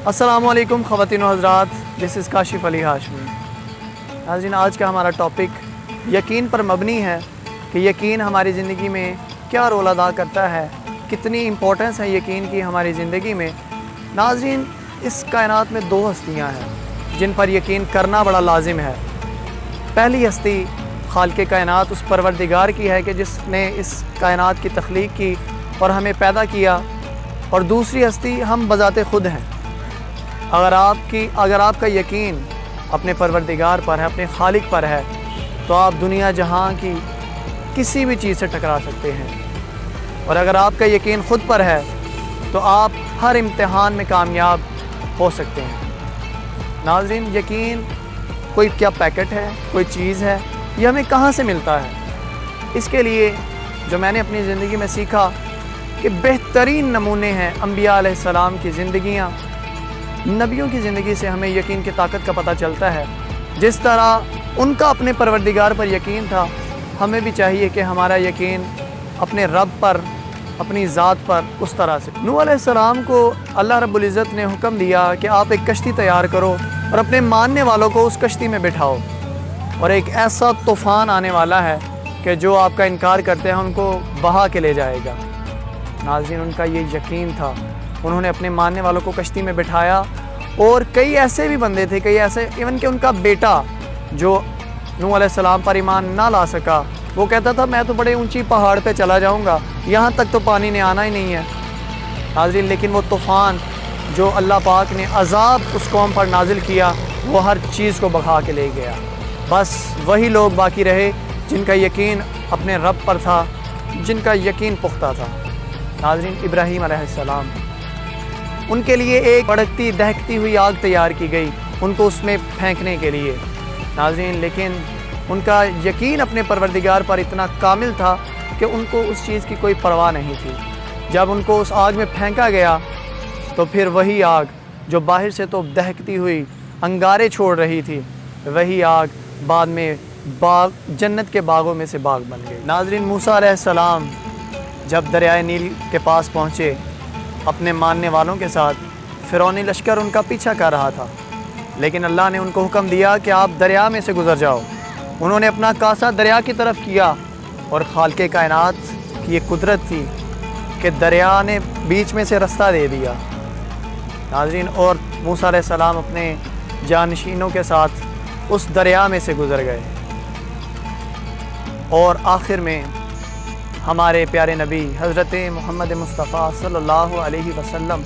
अस्सलामु अलैकुम ख़वातीन व हज़रात, दिस इज़ काशिफ़ अली हाशमी। नाज़रीन, आज का हमारा टॉपिक यकीन पर मबनी है कि यकीन हमारी ज़िंदगी में क्या रोल अदा करता है, कितनी इम्पोर्टेंस है यकीन की हमारी ज़िंदगी में। नाज़रीन, इस कायनात में दो हस्तियाँ हैं जिन पर यकीन करना बड़ा लाजिम है। पहली हस्ती खालिक़े कायनात, उस परवरदिगार की है कि जिसने इस कायनात की तख्लीक की और हमें पैदा किया, और दूसरी हस्ती हम बज़ाते ख़ुद हैं। अगर आपका यकीन अपने परवरदिगार पर है, अपने खालिक पर है, तो आप दुनिया जहां की किसी भी चीज़ से टकरा सकते हैं। और अगर आपका यकीन ख़ुद पर है तो आप हर इम्तिहान में कामयाब हो सकते हैं। नाज़रीन, यकीन कोई क्या पैकेट है, कोई चीज़ है, ये हमें कहाँ से मिलता है? इसके लिए जो मैंने अपनी ज़िंदगी में सीखा कि बेहतरीन नमूने हैं अम्बिया अलैहिस्सलाम की ज़िंदगियाँ। नबियों की ज़िंदगी से हमें यकीन की ताकत का पता चलता है। जिस तरह उनका अपने परवरदिगार पर यकीन था, हमें भी चाहिए कि हमारा यकीन अपने रब पर, अपनी ज़ात पर उस तरह से। नूह अलैहिस्सलाम को अल्लाह रब्बुल इज़्ज़त ने हुक्म दिया कि आप एक कश्ती तैयार करो और अपने मानने वालों को उस कश्ती में बिठाओ, और एक ऐसा तूफ़ान आने वाला है कि जो आपका इनकार करते हैं उनको बहा के ले जाएगा। नाज़रीन, उनका ये यकीन था। उन्होंने अपने मानने वालों को कश्ती में बिठाया, और कई ऐसे भी बंदे थे, कई ऐसे, इवन कि उनका बेटा जो नूह अलैहिस्सलाम पर ईमान ना ला सका, वो कहता था मैं तो बड़े ऊंची पहाड़ पे चला जाऊंगा, यहाँ तक तो पानी ने आना ही नहीं है। नाज़रीन, लेकिन वो तूफ़ान जो अल्लाह पाक ने अज़ाब उस कौम पर नाजिल किया, वो हर चीज़ को बहा के ले गया। बस वही लोग बाकी रहे जिनका यकीन अपने रब पर था, जिनका यकीन पुख्ता था। नाज़रीन, इब्राहीम अलैहिस्सलाम, उनके लिए एक भड़कती दहकती हुई आग तैयार की गई उनको उसमें फेंकने के लिए। नाज़रीन, लेकिन उनका यकीन अपने परवरदिगार पर इतना कामिल था कि उनको उस चीज़ की कोई परवाह नहीं थी। जब उनको उस आग में फेंका गया तो फिर वही आग जो बाहर से तो दहकती हुई अंगारे छोड़ रही थी, वही आग बाद में जन्नत के बागों में से बाग बन गई। नाज़रीन, मूसा अलैहिस्सलाम जब दरियाए नील के पास पहुँचे अपने मानने वालों के साथ, फ़िरौनी लश्कर उनका पीछा कर रहा था, लेकिन अल्लाह ने उनको हुक्म दिया कि आप दरिया में से गुज़र जाओ। उन्होंने अपना कासा दरिया की तरफ किया, और खालिक़े कायनात की ये कुदरत थी कि दरिया ने बीच में से रास्ता दे दिया। नाज़रीन, और मूसा अलैहिस्सलाम अपने जानशीनों के साथ उस दरिया में से गुज़र गए, और आखिर में हमारे प्यारे नबी हज़रत मोहम्मद मुस्तफ़ा सल्लल्लाहु अलैहि वसल्लम,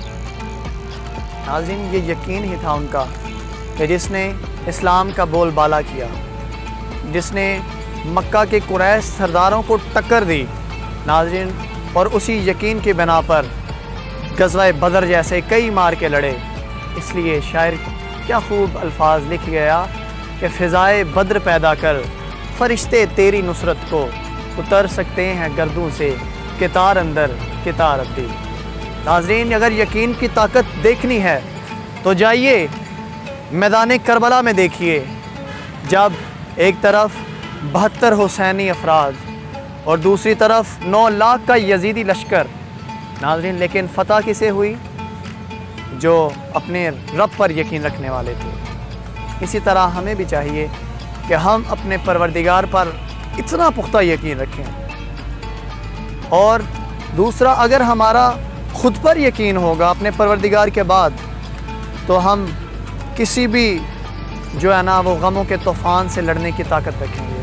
नाज़रीन, ये यकीन ही था उनका कि जिसने इस्लाम का बोलबाला किया, जिसने मक्का के कुरैश सरदारों को टक्कर दी, नाज़रीन, और उसी यकीन की बिना पर गज़वा बदर जैसे कई मार के लड़े। इसलिए शायर क्या खूब अल्फाज लिख गया कि फ़िज़ाए बद्र पैदा कर, फ़रिश्ते तेरी नुसरत को उतर सकते हैं गर्दों से, कितार अंदर कितार अब्दी। नाज़रीन, अगर यकीन की ताकत देखनी है तो जाइए मैदान करबला में देखिए, जब एक तरफ 72 हुसैनी अफराद और दूसरी तरफ 9 लाख का यजीदी लश्कर। नाज़रीन, लेकिन फ़तह किसे हुई? जो अपने रब पर यकीन रखने वाले थे। इसी तरह हमें भी चाहिए कि हम अपने परवरदिगार पर इतना पुख्ता यकीन रखें। और दूसरा, अगर हमारा ख़ुद पर यकीन होगा अपने परवरदिगार के बाद, तो हम किसी भी जो है ना वो गमों के तूफ़ान से लड़ने की ताकत रखेंगे,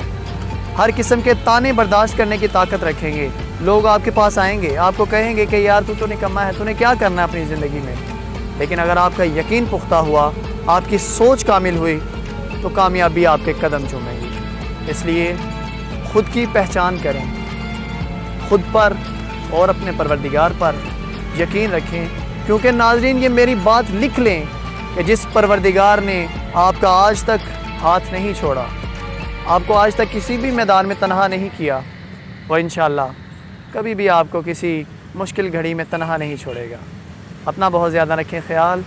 हर किस्म के ताने बर्दाश्त करने की ताकत रखेंगे। लोग आपके पास आएंगे, आपको कहेंगे कि यार तू तो निकम्मा है, तूने क्या करना है अपनी ज़िंदगी में। लेकिन अगर आपका यकीन पुख्ता हुआ, आपकी सोच कामिल हुई, तो कामयाबी आपके कदम चूमेगी। इसलिए ख़ुद की पहचान करें, ख़ुद पर और अपने परवरदिगार पर यकीन रखें। क्योंकि नाज़रीन, ये मेरी बात लिख लें कि जिस परवरदिगार ने आपका आज तक हाथ नहीं छोड़ा, आपको आज तक किसी भी मैदान में तन्हा नहीं किया, वो इंशाअल्लाह कभी भी आपको किसी मुश्किल घड़ी में तन्हा नहीं छोड़ेगा। अपना बहुत ज़्यादा रखें ख्याल।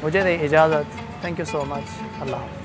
मुझे दें इजाज़त। Thank you so much. अल्लाह हाफ़िज़।